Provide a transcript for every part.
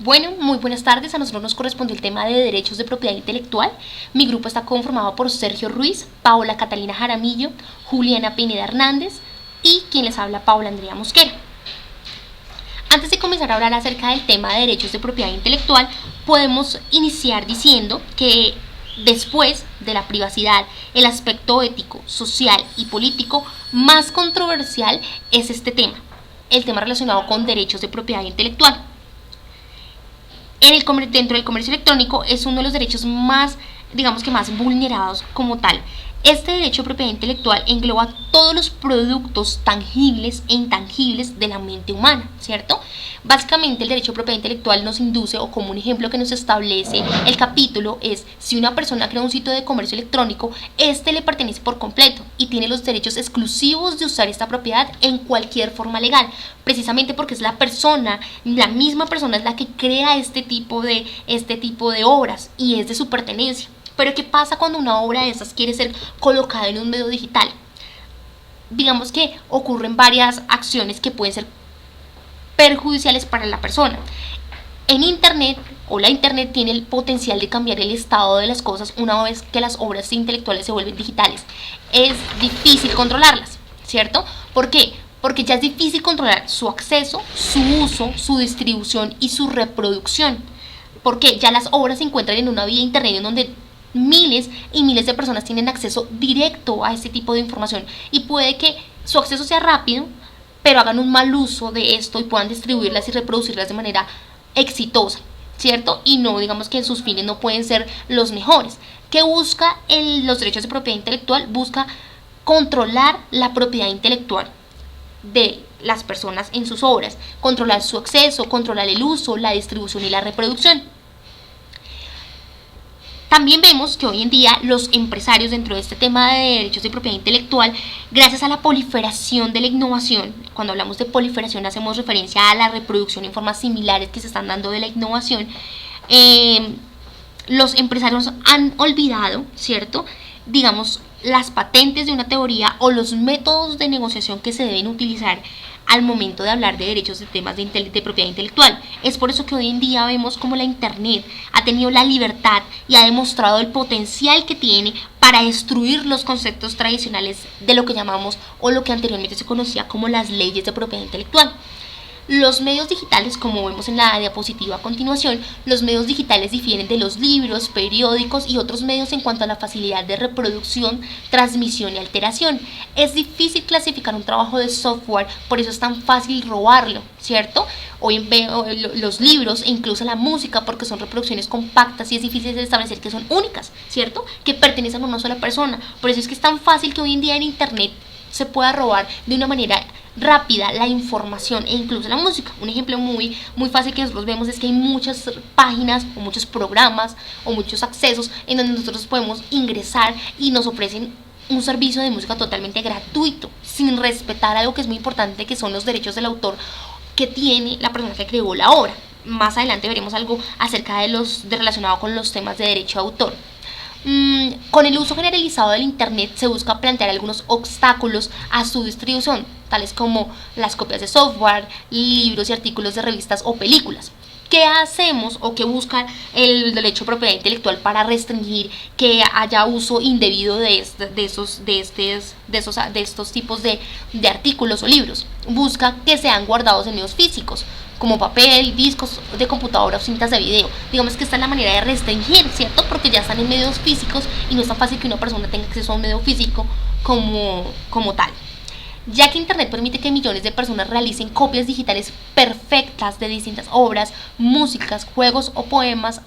Bueno, muy buenas tardes. A nosotros nos corresponde el tema de derechos de propiedad intelectual. Mi grupo está conformado por Sergio Ruiz, Paola Catalina Jaramillo, Juliana Pineda Hernández y quien les habla, Paola Andrea Mosquera. Antes de comenzar a hablar acerca del tema de derechos de propiedad intelectual, podemos iniciar diciendo que después de la privacidad, el aspecto ético, social y político más controversial es este tema, el tema relacionado con derechos de propiedad intelectual. Dentro del comercio electrónico es uno de los derechos más, digamos que más vulnerados como tal. Este derecho de propiedad intelectual engloba todos los productos tangibles e intangibles de la mente humana, ¿cierto? Básicamente el derecho de propiedad intelectual nos induce, o como un ejemplo que nos establece el capítulo, es si una persona crea un sitio de comercio electrónico, este le pertenece por completo y tiene los derechos exclusivos de usar esta propiedad en cualquier forma legal, precisamente porque es la misma persona es la que crea este tipo de obras y es de su pertenencia. Pero ¿qué pasa cuando una obra de esas quiere ser colocada en un medio digital? Digamos que ocurren varias acciones que pueden ser perjudiciales para la persona. En Internet, o la Internet tiene el potencial de cambiar el estado de las cosas una vez que las obras intelectuales se vuelven digitales. Es difícil controlarlas, ¿cierto? ¿Por qué? Porque ya es difícil controlar su acceso, su uso, su distribución y su reproducción. Porque ya las obras se encuentran en una vía Internet en donde miles y miles de personas tienen acceso directo a este tipo de información y puede que su acceso sea rápido, pero hagan un mal uso de esto y puedan distribuirlas y reproducirlas de manera exitosa, ¿cierto? Y no, digamos que sus fines no pueden ser los mejores. ¿Qué busca los derechos de propiedad intelectual? Busca controlar la propiedad intelectual de las personas en sus obras, controlar su acceso, controlar el uso, la distribución y la reproducción. También vemos que hoy en día los empresarios dentro de este tema de derechos de propiedad intelectual, gracias a la proliferación de la innovación, cuando hablamos de proliferación hacemos referencia a la reproducción en formas similares que se están dando de la innovación, los empresarios han olvidado, ¿cierto?, digamos, las patentes de una teoría o los métodos de negociación que se deben utilizar al momento de hablar de derechos de temas de propiedad intelectual. Es por eso que hoy en día vemos como la Internet ha tenido la libertad y ha demostrado el potencial que tiene para destruir los conceptos tradicionales de lo que llamamos o lo que anteriormente se conocía como las leyes de propiedad intelectual. Los medios digitales, como vemos en la diapositiva a continuación, los medios digitales difieren de los libros, periódicos y otros medios en cuanto a la facilidad de reproducción, transmisión y alteración. Es difícil clasificar un trabajo de software, por eso es tan fácil robarlo, ¿cierto? Hoy veo los libros e incluso la música, porque son reproducciones compactas y es difícil de establecer que son únicas, ¿cierto? Que pertenecen a una sola persona. Por eso es que es tan fácil que hoy en día en Internet se pueda robar de una manera rápida la información e incluso la música. Un ejemplo muy fácil que nosotros vemos es que hay muchas páginas o muchos programas o muchos accesos en donde nosotros podemos ingresar y nos ofrecen un servicio de música totalmente gratuito, sin respetar algo que es muy importante, que son los derechos del autor que tiene la persona que creó la obra. Más adelante veremos algo acerca de relacionado con los temas de derecho de autor. Con el uso generalizado del Internet se busca plantear algunos obstáculos a su distribución, tales como las copias de software, libros y artículos de revistas o películas. ¿Qué hacemos o qué busca el derecho de propiedad intelectual para restringir que haya uso indebido de estos tipos de artículos o libros? Busca que sean guardados en medios físicos, como papel, discos de computadora o cintas de video. Digamos que esta es la manera de restringir, ¿cierto? Porque ya están en medios físicos y no es tan fácil que una persona tenga acceso a un medio físico como tal. Ya que Internet permite que millones de personas realicen copias digitales perfectas de distintas obras, músicas, juegos o poemas,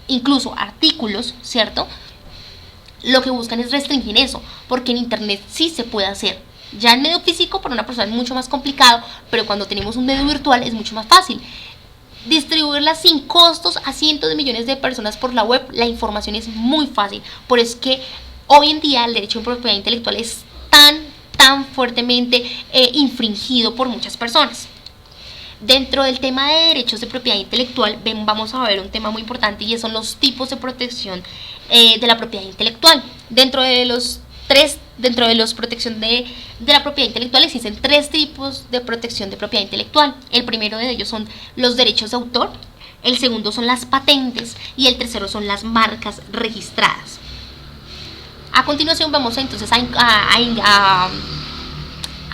incluso artículos, ¿cierto? Lo que buscan es restringir eso, porque en Internet sí se puede hacer. Ya en medio físico para una persona es mucho más complicado, pero cuando tenemos un medio virtual es mucho más fácil. Distribuirla sin costos a cientos de millones de personas por la web, la información es muy fácil. Por eso es que hoy en día el derecho de propiedad intelectual es tan fuertemente infringido por muchas personas. Dentro del tema de derechos de propiedad intelectual vamos a ver un tema muy importante y son los tipos de protección de la propiedad intelectual. Dentro de los protección de la propiedad intelectual existen 3 tipos de protección de propiedad intelectual. El primero de ellos son los derechos de autor, el segundo son las patentes y el tercero son las marcas registradas. A continuación vamos entonces a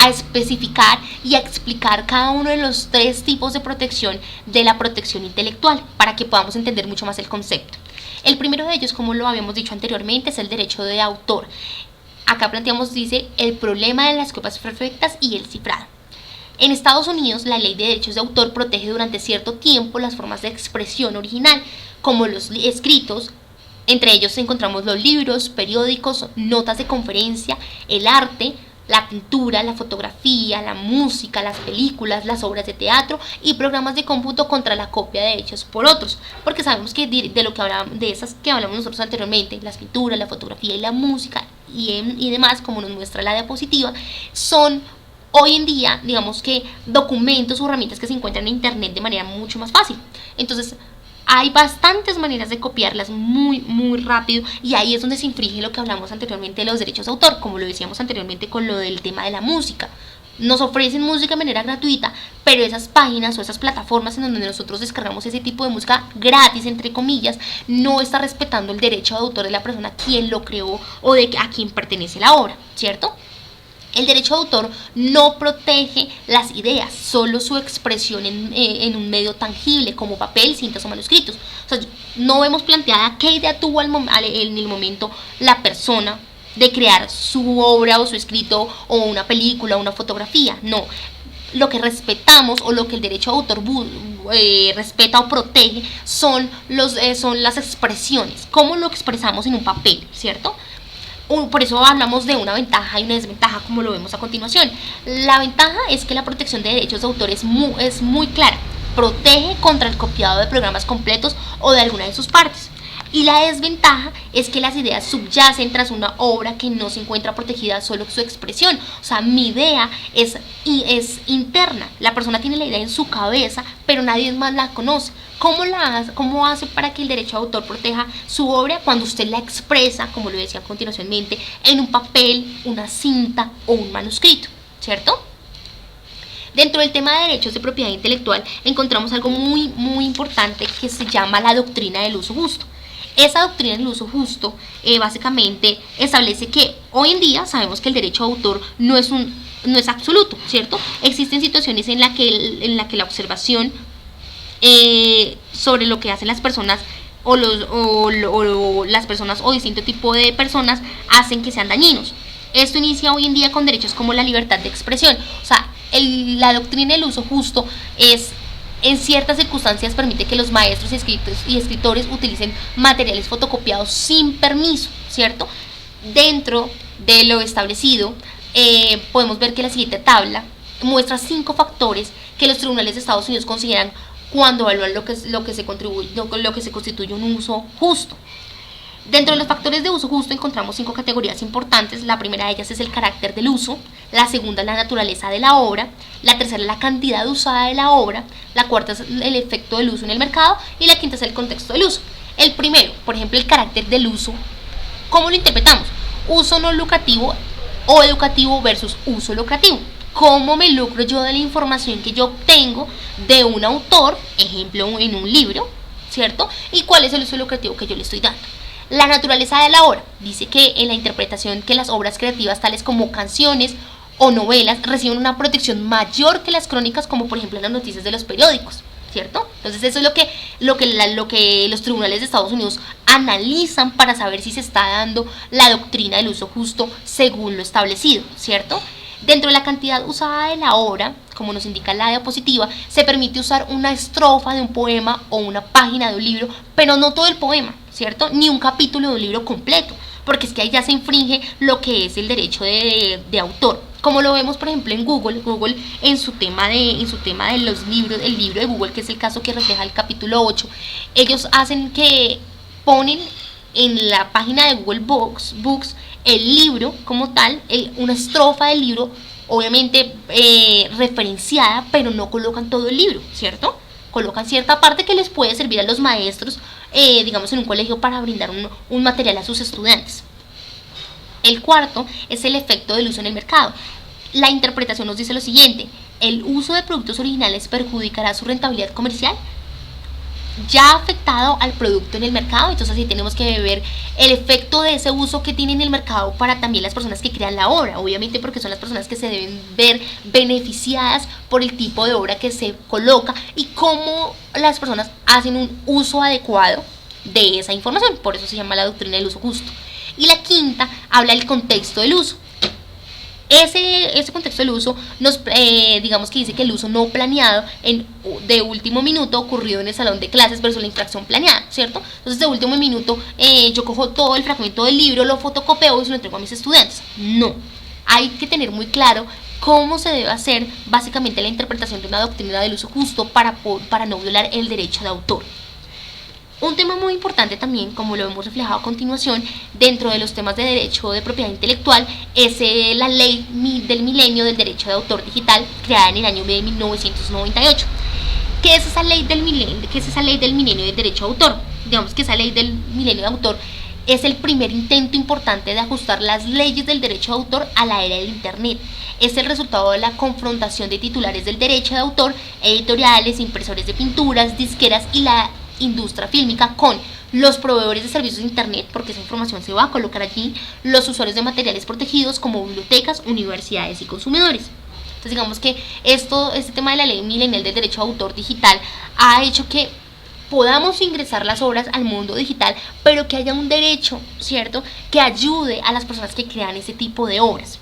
especificar y a explicar cada uno de los tres tipos de protección de la protección intelectual para que podamos entender mucho más el concepto. El primero de ellos, como lo habíamos dicho anteriormente, es el derecho de autor. Acá planteamos, dice, el problema de las copias perfectas y el cifrado. En Estados Unidos, la ley de derechos de autor protege durante cierto tiempo las formas de expresión original, como los escritos. Entre ellos encontramos los libros, periódicos, notas de conferencia, el arte, la pintura, la fotografía, la música, las películas, las obras de teatro y programas de cómputo contra la copia de hechos por otros, porque sabemos que de lo que hablamos, de esas que hablamos nosotros anteriormente, las pinturas, la fotografía y la música y demás, como nos muestra la diapositiva, son hoy en día, digamos que documentos o herramientas que se encuentran en internet de manera mucho más fácil. Entonces, hay bastantes maneras de copiarlas muy rápido, y ahí es donde se infringe lo que hablamos anteriormente de los derechos de autor, como lo decíamos anteriormente con lo del tema de la música. Nos ofrecen música de manera gratuita, pero esas páginas o esas plataformas en donde nosotros descargamos ese tipo de música gratis, entre comillas, no está respetando el derecho de autor de la persona quien lo creó o de a quien pertenece la obra, ¿cierto? El derecho de autor no protege las ideas, solo su expresión en un medio tangible como papel, cintas o manuscritos. O sea, no vemos planteada qué idea tuvo en el momento la persona de crear su obra o su escrito o una película o una fotografía. No, lo que respetamos o lo que el derecho de autor respeta o protege son las expresiones, cómo lo expresamos en un papel, ¿cierto? Por eso hablamos de una ventaja y una desventaja, como lo vemos a continuación. La ventaja es que la protección de derechos de autor es muy clara. Protege contra el copiado de programas completos o de alguna de sus partes. Y la desventaja es que las ideas subyacen tras una obra que no se encuentra protegida solo su expresión. O sea, mi idea es interna. La persona tiene la idea en su cabeza, pero nadie más la conoce. ¿Cómo hace para que el derecho de autor proteja su obra? Cuando usted la expresa, como lo decía a continuación, en un papel, una cinta o un manuscrito, ¿cierto? Dentro del tema de derechos de propiedad intelectual encontramos algo muy importante que se llama la doctrina del uso justo. Esa doctrina del uso justo básicamente establece que hoy en día sabemos que el derecho de autor no es absoluto, ¿cierto? Existen situaciones en la que la observación sobre lo que hacen las personas o las personas o distinto tipo de personas hacen que sean dañinos. Esto inicia hoy en día con derechos como la libertad de expresión. O sea, la doctrina del uso justo en ciertas circunstancias permite que los maestros y escritores utilicen materiales fotocopiados sin permiso, ¿cierto? Dentro de lo establecido, podemos ver que la siguiente tabla muestra 5 factores que los tribunales de Estados Unidos consideran cuando evalúan lo que se constituye un uso justo. Dentro de los factores de uso justo encontramos 5 categorías importantes. La primera de ellas es el carácter del uso, la segunda es la naturaleza de la obra, la tercera es la cantidad usada de la obra, la cuarta es el efecto del uso en el mercado y la quinta es el contexto del uso. El primero, por ejemplo, el carácter del uso, ¿cómo lo interpretamos? Uso no lucrativo o educativo versus uso lucrativo. ¿Cómo me lucro yo de la información que yo obtengo de un autor, ejemplo en un libro, ¿cierto? ¿Y cuál es el uso lucrativo que yo le estoy dando? La naturaleza de la obra dice que en la interpretación que las obras creativas tales como canciones o novelas reciben una protección mayor que las crónicas, como por ejemplo las noticias de los periódicos, ¿cierto? Entonces eso es lo que los tribunales de Estados Unidos analizan para saber si se está dando la doctrina del uso justo según lo establecido, ¿cierto? Dentro de la cantidad usada de la obra, como nos indica la diapositiva, se permite usar una estrofa de un poema o una página de un libro, pero no todo el poema, ¿cierto? Ni un capítulo de un libro completo, porque es que ahí ya se infringe lo que es el derecho de autor. Como lo vemos, por ejemplo, en Google en su tema de los libros, el libro de Google, que es el caso que refleja el capítulo 8, ellos hacen que ponen en la página de Google Books el libro como tal, una estrofa del libro, obviamente referenciada, pero no colocan todo el libro, ¿cierto? Colocan cierta parte que les puede servir a los maestros, digamos en un colegio, para brindar un material a sus estudiantes. El cuarto es el efecto del uso en el mercado. La interpretación nos dice lo siguiente: ¿el uso de productos originales perjudicará su rentabilidad comercial? ya ha afectado al producto en el mercado. Entonces sí tenemos que ver el efecto de ese uso que tiene en el mercado para también las personas que crean la obra, obviamente porque son las personas que se deben ver beneficiadas por el tipo de obra que se coloca y cómo las personas hacen un uso adecuado de esa información. Por eso se llama la doctrina del uso justo. Y la quinta habla del contexto del uso. Ese contexto del uso digamos que dice que el uso no planeado de último minuto ocurrido en el salón de clases versus la infracción planeada, ¿cierto? Entonces de último minuto yo cojo todo el fragmento del libro, lo fotocopio y se lo entrego a mis estudiantes. No, hay que tener muy claro cómo se debe hacer básicamente la interpretación de una doctrina del uso justo para no violar el derecho de autor. Un tema muy importante también, como lo hemos reflejado a continuación, dentro de los temas de derecho de propiedad intelectual, es la ley del milenio del derecho de autor digital, creada en el año de 1998. ¿Qué es esa ley del milenio? ¿Qué es esa ley del milenio del derecho de autor? Digamos que esa ley del milenio de autor es el primer intento importante de ajustar las leyes del derecho de autor a la era del Internet. Es el resultado de la confrontación de titulares del derecho de autor, editoriales, impresores de pinturas, disqueras y la industria fílmica con los proveedores de servicios de internet, porque esa información se va a colocar allí, los usuarios de materiales protegidos como bibliotecas, universidades y consumidores. Entonces digamos que este tema de la ley milenial del derecho de autor digital ha hecho que podamos ingresar las obras al mundo digital, pero que haya un derecho, ¿cierto?, que ayude a las personas que crean ese tipo de obras.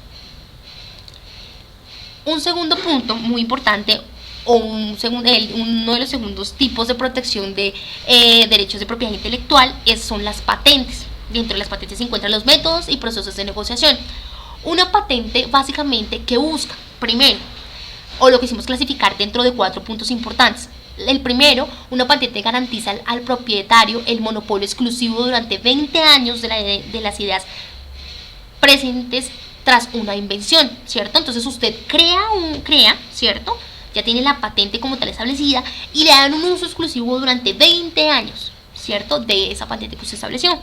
Un segundo punto muy importante, o uno de los segundos tipos de protección de derechos de propiedad intelectual son las patentes. Dentro de las patentes se encuentran los métodos y procesos de negociación. Una patente básicamente que busca, primero, o lo que hicimos clasificar dentro de 4 puntos importantes. El primero, una patente garantiza al propietario el monopolio exclusivo durante 20 años de las ideas presentes tras una invención, ¿cierto? Entonces usted crea, ¿cierto?, ya tiene la patente como tal establecida y le dan un uso exclusivo durante 20 años, ¿cierto?, de esa patente que usted estableció.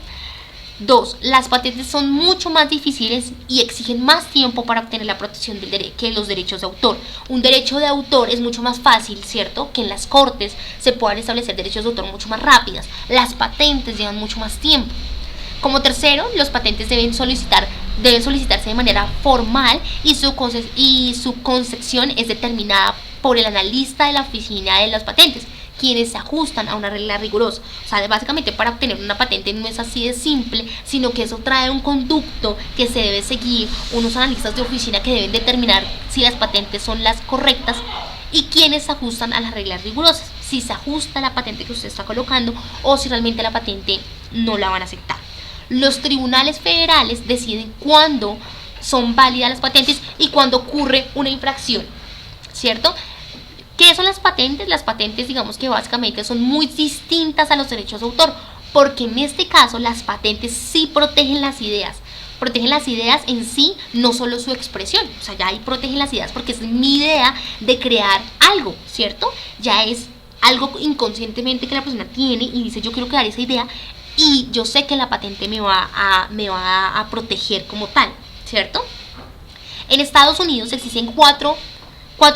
2. Las patentes son mucho más difíciles y exigen más tiempo para obtener la protección que los derechos de autor. Un derecho de autor es mucho más fácil, ¿cierto?, que en las cortes se puedan establecer derechos de autor mucho más rápidas. Las patentes llevan mucho más tiempo. Como tercero, los patentes deben solicitarse de manera formal y su concesión es determinada por el analista de la oficina de las patentes, quienes se ajustan a una regla rigurosa. O sea, básicamente para obtener una patente no es así de simple, sino que eso trae un conducto que se debe seguir, unos analistas de oficina que deben determinar si las patentes son las correctas y quienes se ajustan a las reglas rigurosas, si se ajusta a la patente que usted está colocando o si realmente la patente no la van a aceptar. Los tribunales federales deciden cuándo son válidas las patentes y cuándo ocurre una infracción, ¿cierto? ¿Qué son las patentes? Las patentes, digamos que básicamente son muy distintas a los derechos de autor, porque en este caso las patentes sí protegen las ideas en sí, no solo su expresión. O sea, ya ahí protegen las ideas porque es mi idea de crear algo, ¿cierto? Ya es algo inconscientemente que la persona tiene y dice, yo quiero crear esa idea y yo sé que la patente me va a proteger como tal, ¿cierto? En Estados Unidos existen cuatro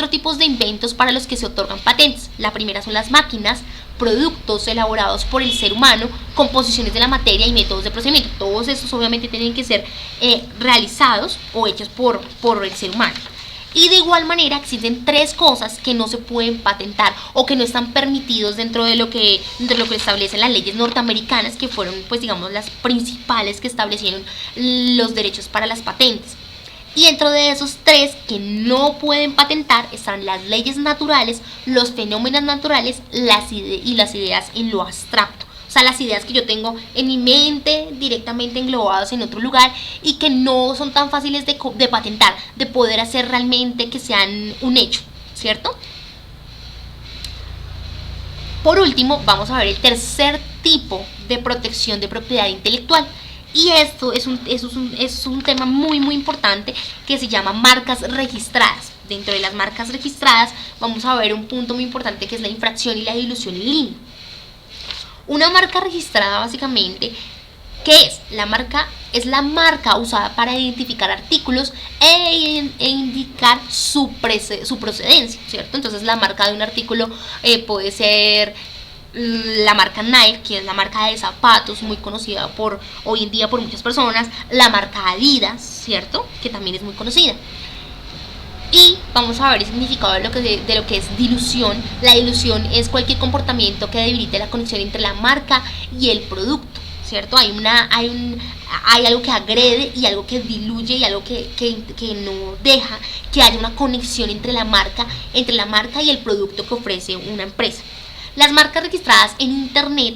tipos de inventos para los que se otorgan patentes. La primera son las máquinas, productos elaborados por el ser humano, composiciones de la materia y métodos de procedimiento. Todos estos obviamente tienen que ser realizados o hechos por el ser humano. Y de igual manera existen 3 cosas que no se pueden patentar o que no están permitidos dentro de lo que establecen las leyes norteamericanas, que fueron, pues digamos, las principales que establecieron los derechos para las patentes. Y dentro de esos 3 que no pueden patentar están las leyes naturales, los fenómenos naturales y las ideas en lo abstracto. O sea, las ideas que yo tengo en mi mente directamente englobadas en otro lugar y que no son tan fáciles de patentar, de poder hacer realmente que sean un hecho, ¿cierto? Por último, vamos a ver el tercer tipo de protección de propiedad intelectual. Y esto es un tema muy muy importante que se llama marcas registradas. Dentro de las marcas registradas vamos a ver un punto muy importante que es la infracción y la dilución en línea. Una marca registrada básicamente, ¿qué es? La marca es la marca usada para identificar artículos e indicar su procedencia, ¿cierto? Entonces la marca de un artículo puede ser la marca Nike, que es la marca de zapatos muy conocida por hoy en día por muchas personas, la marca Adidas, ¿cierto? Que también es muy conocida. Y vamos a ver el significado de lo que es dilución. La dilución es cualquier comportamiento que debilite la conexión entre la marca y el producto, ¿cierto? Hay algo que agrede y algo que diluye y algo que no deja que haya una conexión entre la marca y el producto que ofrece una empresa. Las marcas registradas en Internet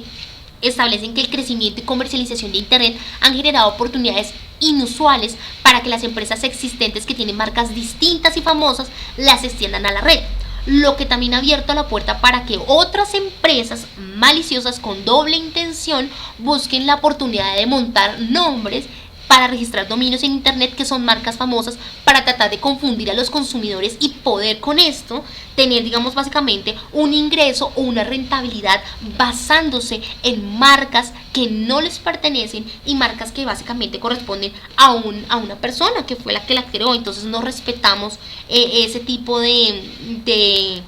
establecen que el crecimiento y comercialización de Internet han generado oportunidades inusuales para que las empresas existentes que tienen marcas distintas y famosas las extiendan a la red, lo que también ha abierto la puerta para que otras empresas maliciosas con doble intención busquen la oportunidad de montar nombres para registrar dominios en Internet que son marcas famosas para tratar de confundir a los consumidores y poder con esto tener, digamos, básicamente un ingreso o una rentabilidad basándose en marcas que no les pertenecen y marcas que básicamente corresponden a una persona que fue la que la creó. Entonces no respetamos ese tipo de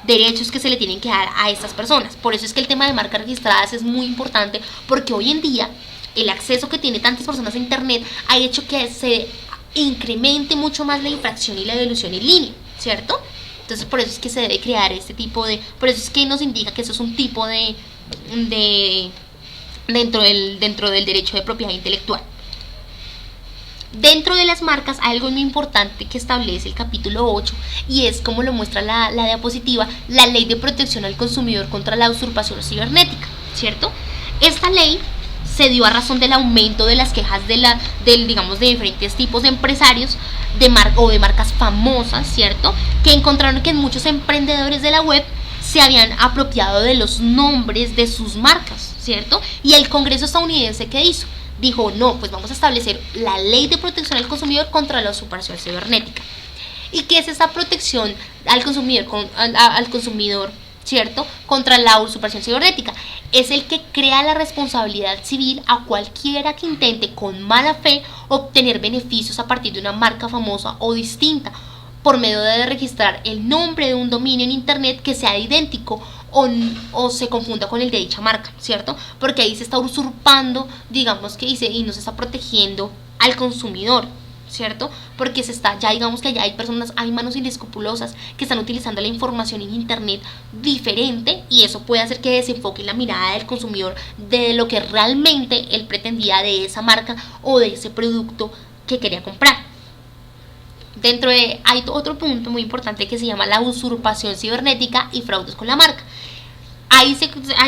derechos que se le tienen que dar a estas personas. Por eso es que el tema de marcas registradas es muy importante, porque hoy en día el acceso que tiene tantas personas a Internet ha hecho que se incremente mucho más la infracción y la dilución en línea, ¿cierto? Entonces por eso es que se debe crear este tipo de... Por eso es que nos indica que eso es un tipo de dentro del derecho de propiedad intelectual. Dentro de las marcas hay algo muy importante que establece el capítulo 8 y es, como lo muestra la diapositiva, la Ley de Protección al Consumidor contra la Usurpación Cibernética, ¿cierto? Esta ley se dio a razón del aumento de las quejas digamos, de diferentes tipos de empresarios de marcas famosas, ¿cierto? Que encontraron que muchos emprendedores de la web se habían apropiado de los nombres de sus marcas, ¿cierto? Y el Congreso estadounidense, ¿qué hizo? Dijo, no, pues vamos a establecer la Ley de Protección al Consumidor contra la Usurpación Cibernética. ¿Y qué es esta protección al consumidor, ¿cierto? Contra la usurpación cibernética? Es el que crea la responsabilidad civil a cualquiera que intente con mala fe obtener beneficios a partir de una marca famosa o distinta, por medio de registrar el nombre de un dominio en Internet que sea idéntico o se confunda con el de dicha marca, ¿cierto? Porque ahí se está usurpando, digamos que y no se está protegiendo al consumidor, ¿cierto? Porque digamos que ya hay manos inescrupulosas que están utilizando la información en Internet diferente, y eso puede hacer que desenfoque la mirada del consumidor de lo que realmente él pretendía de esa marca o de ese producto que quería comprar. Hay otro punto muy importante que se llama la usurpación cibernética y fraudes con la marca. Hay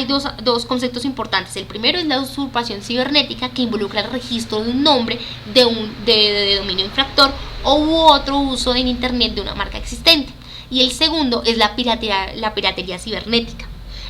dos conceptos importantes. El primero es la usurpación cibernética, que involucra el registro de un nombre de dominio infractor u otro uso en Internet de una marca existente. Y el segundo es la piratería cibernética.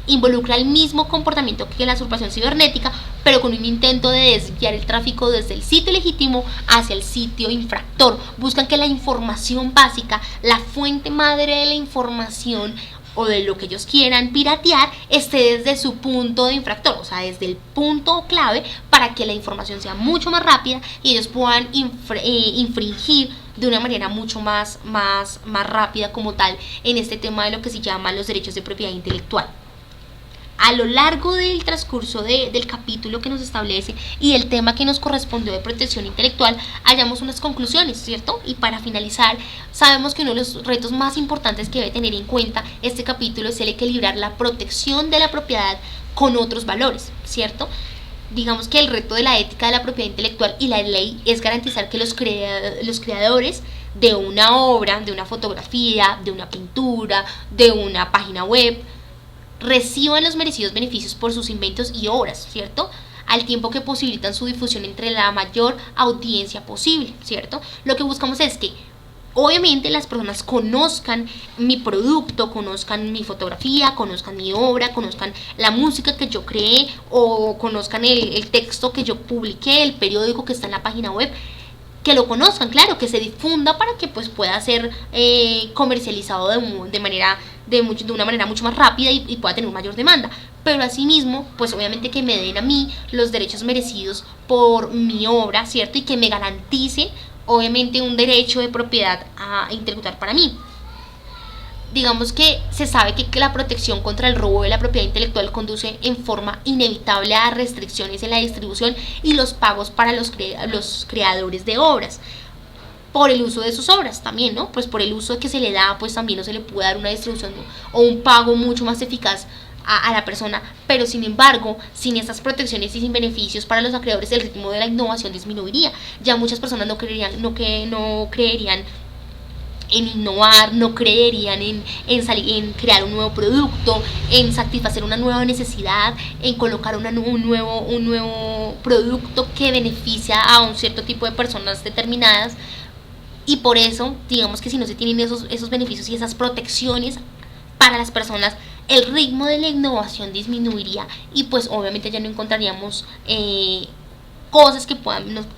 Involucra el mismo comportamiento que la usurpación cibernética, pero con un intento de desviar el tráfico desde el sitio legítimo hacia el sitio infractor. Buscan que la información básica, la fuente madre de la información o de lo que ellos quieran piratear, esté desde su punto de infractor, o sea, desde el punto clave, para que la información sea mucho más rápida y ellos puedan infringir de una manera mucho más rápida como tal en este tema de lo que se llama los derechos de propiedad intelectual. A lo largo del transcurso del capítulo que nos establece y el tema que nos correspondió de protección intelectual, hallamos unas conclusiones, ¿cierto? Y para finalizar, sabemos que uno de los retos más importantes que debe tener en cuenta este capítulo es el equilibrar la protección de la propiedad con otros valores, ¿cierto? Digamos que el reto de la ética de la propiedad intelectual y la ley es garantizar que los creadores de una obra, de una fotografía, de una pintura, de una página web, reciban los merecidos beneficios por sus inventos y obras, ¿cierto? Al tiempo que posibilitan su difusión entre la mayor audiencia posible, ¿cierto? Lo que buscamos es que obviamente las personas conozcan mi producto, conozcan mi fotografía, conozcan mi obra, conozcan la música que yo creé o conozcan el texto que yo publiqué, el periódico que está en la página web, que lo conozcan, claro, que se difunda para que pues pueda ser comercializado de una manera mucho más rápida y pueda tener mayor demanda. Pero asimismo, pues obviamente que me den a mí los derechos merecidos por mi obra, ¿cierto? Y que me garanticen obviamente un derecho de propiedad intelectual para mí. digamos que se sabe que la protección contra el robo de la propiedad intelectual conduce en forma inevitable a restricciones en la distribución y los pagos para los creadores de obras por el uso de sus obras también, ¿no? Pues por el uso que se le da, pues también no se le puede dar una distribución o un pago mucho más eficaz a la persona, pero sin embargo, sin estas protecciones y sin beneficios para los acreedores, el ritmo de la innovación disminuiría. Ya muchas personas no creerían en innovar, no creerían en crear un nuevo producto, en satisfacer una nueva necesidad, en colocar un nuevo producto que beneficia a un cierto tipo de personas determinadas. Y por eso, digamos que si no se tienen esos beneficios y esas protecciones para las personas, el ritmo de la innovación disminuiría y pues obviamente ya no encontraríamos cosas que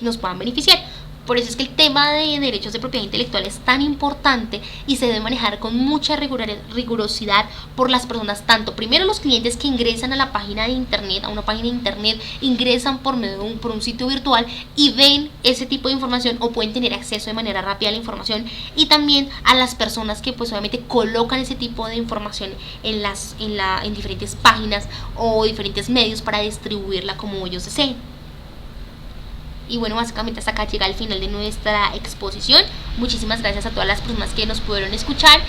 nos puedan beneficiar. Por eso es que el tema de derechos de propiedad intelectual es tan importante y se debe manejar con mucha rigurosidad por las personas, tanto primero los clientes que ingresan a la página de internet, a una página de internet, ingresan por medio de por un sitio virtual y ven ese tipo de información o pueden tener acceso de manera rápida a la información, y también a las personas que pues obviamente colocan ese tipo de información en diferentes páginas o diferentes medios para distribuirla como ellos deseen. Y bueno, básicamente hasta acá llega el final de nuestra exposición. Muchísimas gracias a todas las personas que nos pudieron escuchar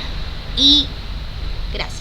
y gracias.